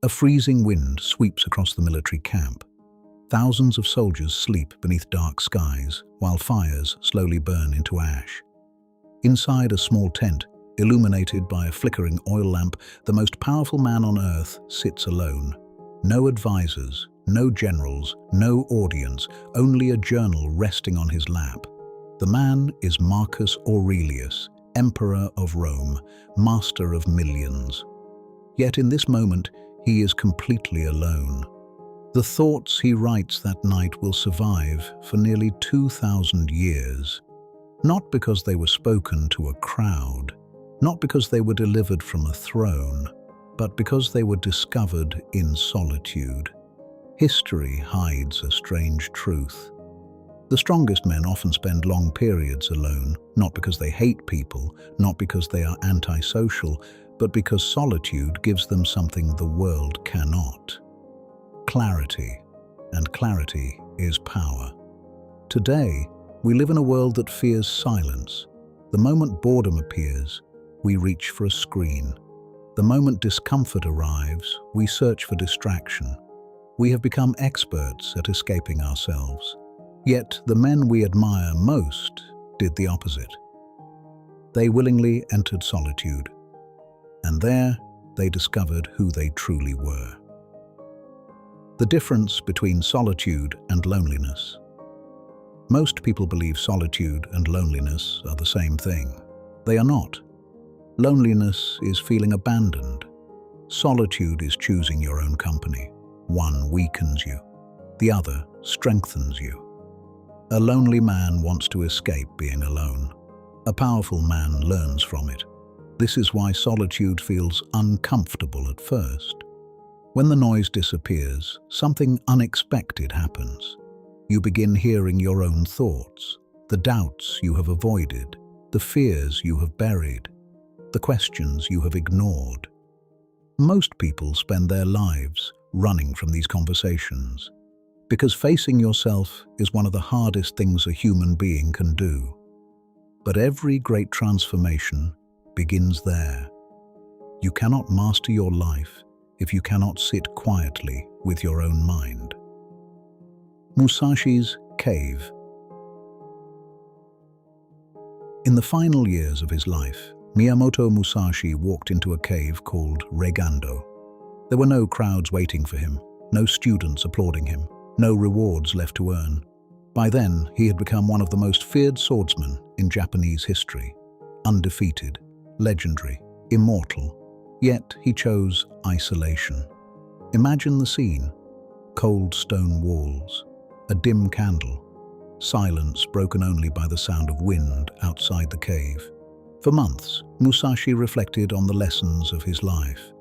A freezing wind sweeps across the military camp. Thousands of soldiers sleep beneath dark skies, while fires slowly burn into ash. Inside a small tent, illuminated by a flickering oil lamp, the most powerful man on earth sits alone. No advisors, no generals, no audience, only a journal resting on his lap. The man is Marcus Aurelius, Emperor of Rome, master of millions. Yet in this moment, he is completely alone. The thoughts he writes that night will survive for nearly 2,000 years. Not because they were spoken to a crowd, not because they were delivered from a throne, but because they were discovered in solitude. History hides a strange truth. The strongest men often spend long periods alone, not because they hate people, not because they are antisocial, but because solitude gives them something the world cannot. Clarity, and clarity is power. Today, we live in a world that fears silence. The moment boredom appears, we reach for a screen. The moment discomfort arrives, we search for distraction. We have become experts at escaping ourselves. Yet the men we admire most did the opposite. They willingly entered solitude, and there they discovered who they truly were. The difference between solitude and loneliness. Most people believe solitude and loneliness are the same thing. They are not. Loneliness is feeling abandoned. Solitude is choosing your own company. One weakens you, the other strengthens you. A lonely man wants to escape being alone. A powerful man learns from it. This is why solitude feels uncomfortable at first. When the noise disappears, something unexpected happens. You begin hearing your own thoughts, the doubts you have avoided, the fears you have buried, the questions you have ignored. Most people spend their lives running from these conversations, because facing yourself is one of the hardest things a human being can do. But every great transformation begins there. You cannot master your life if you cannot sit quietly with your own mind. Musashi's cave. In the final years of his life, Miyamoto Musashi walked into a cave called Regando. There were no crowds waiting for him, no students applauding him, no rewards left to earn. By then, he had become one of the most feared swordsmen in Japanese history. Undefeated, legendary, immortal. Yet he chose isolation. Imagine the scene. Cold stone walls, a dim candle, silence broken only by the sound of wind outside the cave. For months, Musashi reflected on the lessons of his life.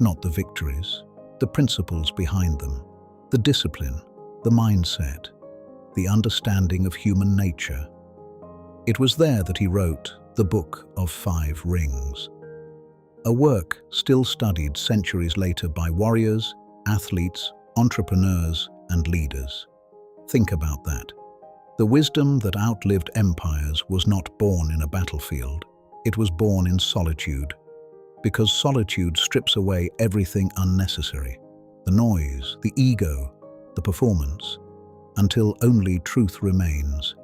Not the victories, the principles behind them, the discipline, the mindset, the understanding of human nature. It was there that he wrote the Book of 5 Rings, a work still studied centuries later by warriors, athletes, entrepreneurs, and leaders. Think about that. The wisdom that outlived empires was not born in a battlefield. It was born in solitude, because solitude strips away everything unnecessary, the noise, the ego, the performance, until only truth remains,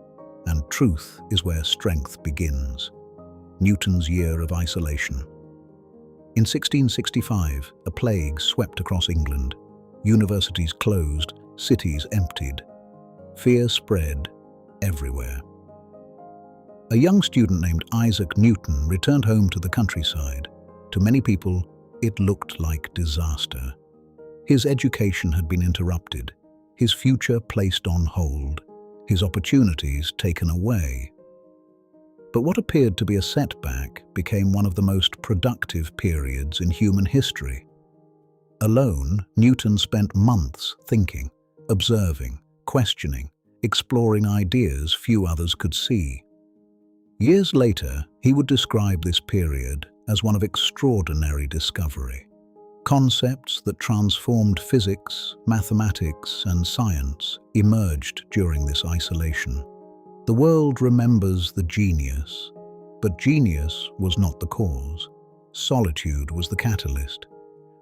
and truth is where strength begins. Newton's year of isolation. In 1665, a plague swept across England. Universities closed, cities emptied. Fear spread everywhere. A young student named Isaac Newton returned home to the countryside. To many people, it looked like disaster. His education had been interrupted, his future placed on hold, his opportunities taken away. But what appeared to be a setback became one of the most productive periods in human history. Alone, Newton spent months thinking, observing, questioning, exploring ideas few others could see. Years later, he would describe this period as one of extraordinary discovery. Concepts that transformed physics, mathematics, and science emerged during this isolation. The world remembers the genius, but genius was not the cause. Solitude was the catalyst.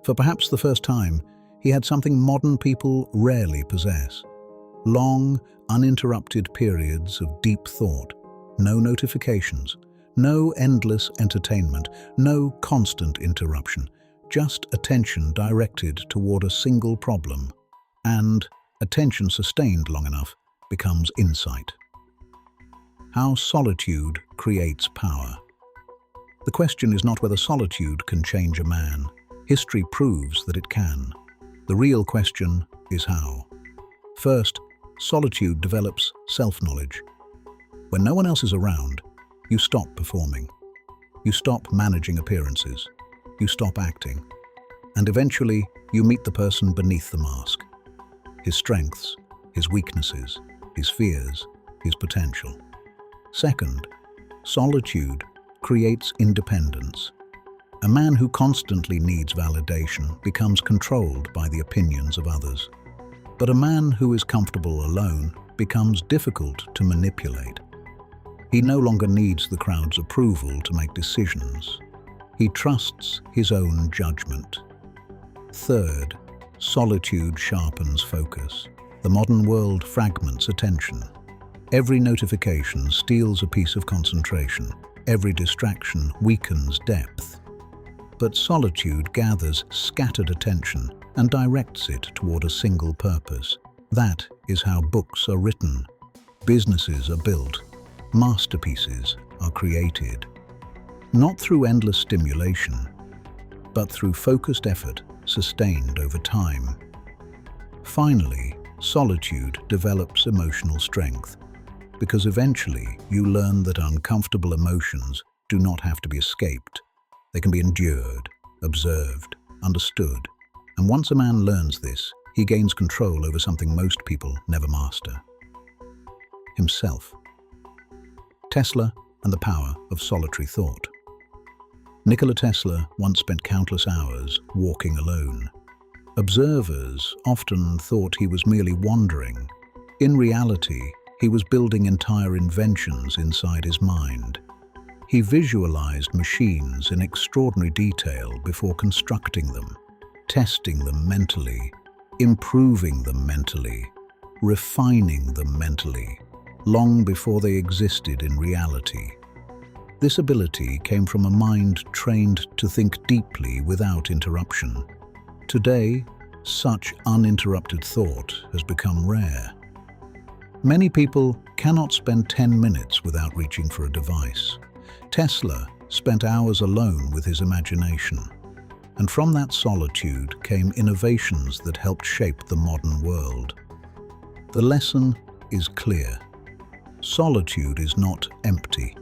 For perhaps the first time, he had something modern people rarely possess. Long, uninterrupted periods of deep thought, no notifications, no endless entertainment, no constant interruption, just attention directed toward a single problem. And attention sustained long enough becomes insight. How solitude creates power. The question is not whether solitude can change a man. History proves that it can. The real question is how. First, solitude develops self-knowledge. When no one else is around, you stop performing. You stop managing appearances. You stop acting. And eventually, you meet the person beneath the mask. His strengths, his weaknesses, his fears, his potential. Second, solitude creates independence. A man who constantly needs validation becomes controlled by the opinions of others. But a man who is comfortable alone becomes difficult to manipulate. He no longer needs the crowd's approval to make decisions. He trusts his own judgment. Third, solitude sharpens focus. The modern world fragments attention. Every notification steals a piece of concentration. Every distraction weakens depth. But solitude gathers scattered attention and directs it toward a single purpose. That is how books are written, businesses are built, masterpieces are created. Not through endless stimulation, but through focused effort sustained over time. Finally, solitude develops emotional strength, because eventually you learn that uncomfortable emotions do not have to be escaped. They can be endured, observed, understood. And once a man learns this, he gains control over something most people never master: himself. Tesla and the power of solitary thought. Nikola Tesla once spent countless hours walking alone. Observers often thought he was merely wandering. In reality, he was building entire inventions inside his mind. He visualized machines in extraordinary detail before constructing them, testing them mentally, improving them mentally, refining them mentally, long before they existed in reality. This ability came from a mind trained to think deeply without interruption. Today, such uninterrupted thought has become rare. Many people cannot spend 10 minutes without reaching for a device. Tesla spent hours alone with his imagination, and from that solitude came innovations that helped shape the modern world. The lesson is clear. Solitude is not empty.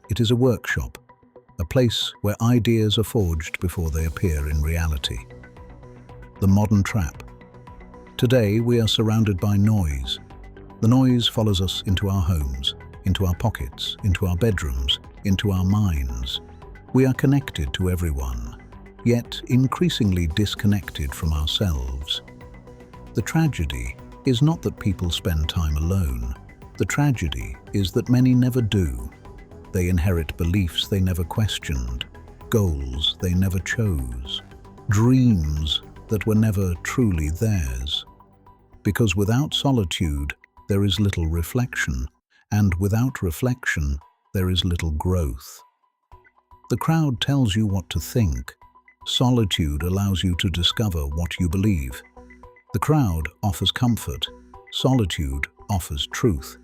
It is a workshop, a place where ideas are forged before they appear in reality. The modern trap. Today we are surrounded by noise. The noise follows us into our homes, into our pockets, into our bedrooms, into our minds. We are connected to everyone, yet increasingly disconnected from ourselves. The tragedy is not that people spend time alone. The tragedy is that many never do. They inherit beliefs they never questioned, goals they never chose, dreams that were never truly theirs. Because without solitude, there is little reflection, and without reflection, there is little growth. The crowd tells you what to think. Solitude allows you to discover what you believe. The crowd offers comfort. Solitude offers truth.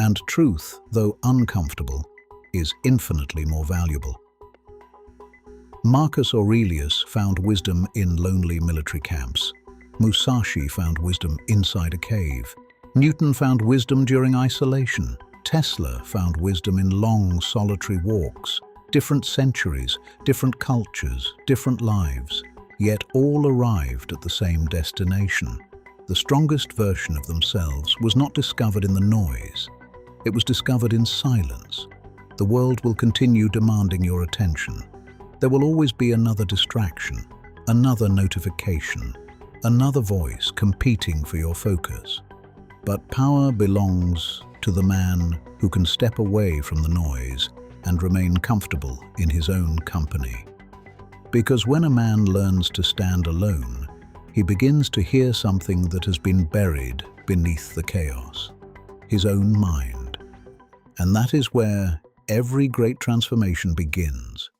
And truth, though uncomfortable, is infinitely more valuable. Marcus Aurelius found wisdom in lonely military camps. Musashi found wisdom inside a cave. Newton found wisdom during isolation. Tesla found wisdom in long, solitary walks. Different centuries, different cultures, different lives, yet all arrived at the same destination. The strongest version of themselves was not discovered in the noise. It was discovered in silence. The world will continue demanding your attention. There will always be another distraction, another notification, another voice competing for your focus. But power belongs to the man who can step away from the noise and remain comfortable in his own company. Because when a man learns to stand alone, he begins to hear something that has been buried beneath the chaos, his own mind. And that is where every great transformation begins.